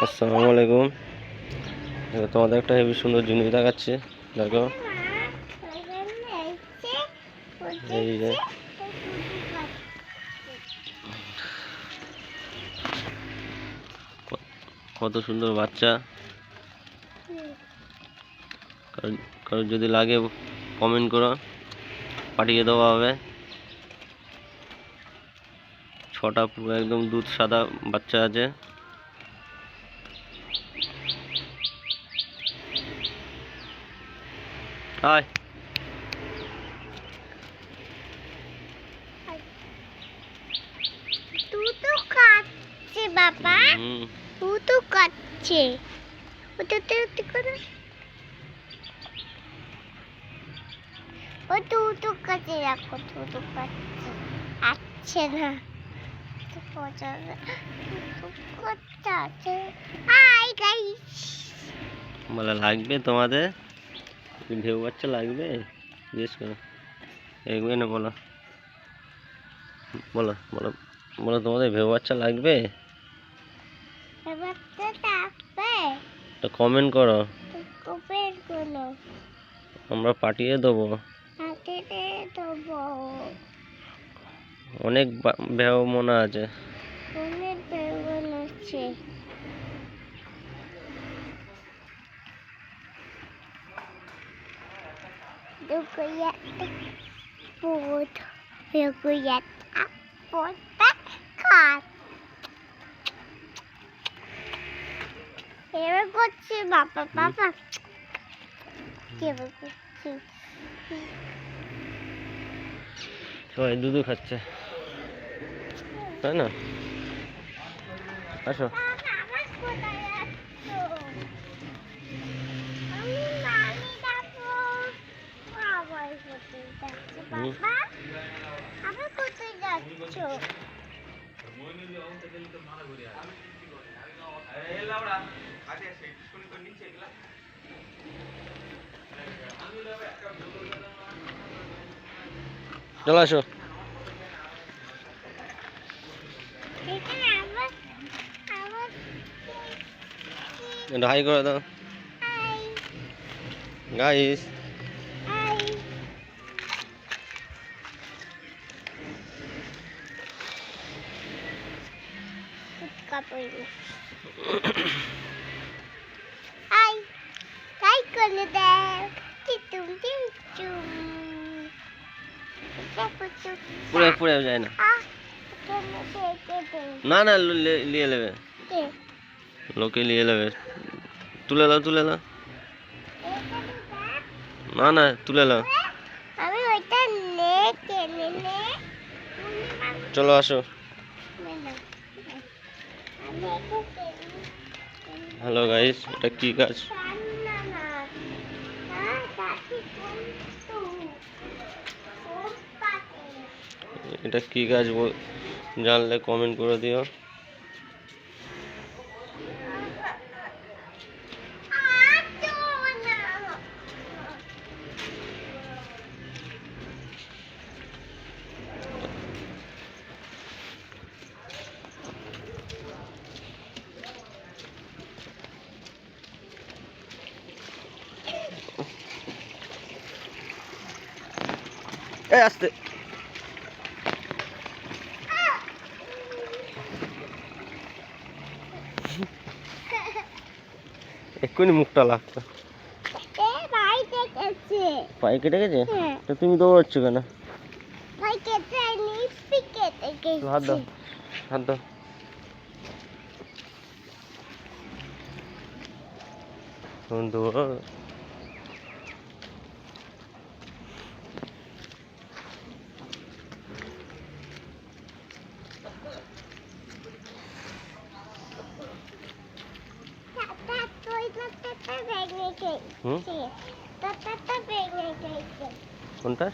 আসসালামু আলাইকুম। তোমাদের একটা হেবি সুন্দর জিনিস দেখাচ্ছি, দেখো। এই যে কত সুন্দর বাচ্চা। কারো যদি লাগে কমেন্ট করো, পাঠিয়ে দেওয়া হবে। 6টা পুরো একদম দুধ সাদা বাচ্চা আছে। হাই, তুতো কাটছে বাবা, তুতো কাটছে। ওটা করে ও তুতো কাটছে, রাখো তুতো কাটছে। আচ্ছে না তো পচা আছে। হাই গাইস, বলে লাগবে তোমাদের? ঢেউ বাচ্চা লাগবে? জিজ্ঞেস করো, এগবে না। বলো বলো বলো বলো, তোমাদের ভেউ বাচ্চা লাগবে? বাচ্চা থাকবে, কমেন্ট করো, কমেন্ট করো, আমরা পাঠিয়ে দেবো। হাতে দেবো। অনেক ভেউ মনে আছে। অনেক বেগুন আছে। Duguyata food. Duguyata food. Cut. Here we go to Papa. Here we go to. সবাই দুধ খাচ্ছে, তাই না? আসো। চলো আসো। এটা হাই করে দাও গাইস। Hi, hi করে দাও। টিটুম টিটুম। পুরে পুরে যায় না। না না, নিয়ে নেবে, লোকে নিয়ে নেবে। তুলে নাও তুলে নাও। না না, তুলে নাও। আমি ওইটা লেকে নে। চলো আসো। হ্যালো গাইস, এটা কি গাছ? এটা কি গাছ জানলে কমেন্ট করে দিও। এই আসতে, এক্ষুনি মুখটা লাগতো। পায়ে কেটে গেছে? তো তুমি দৌড়াচ্ছ কেন? হাত দাও, হাত দাও। দৌড়ো। কোনটা?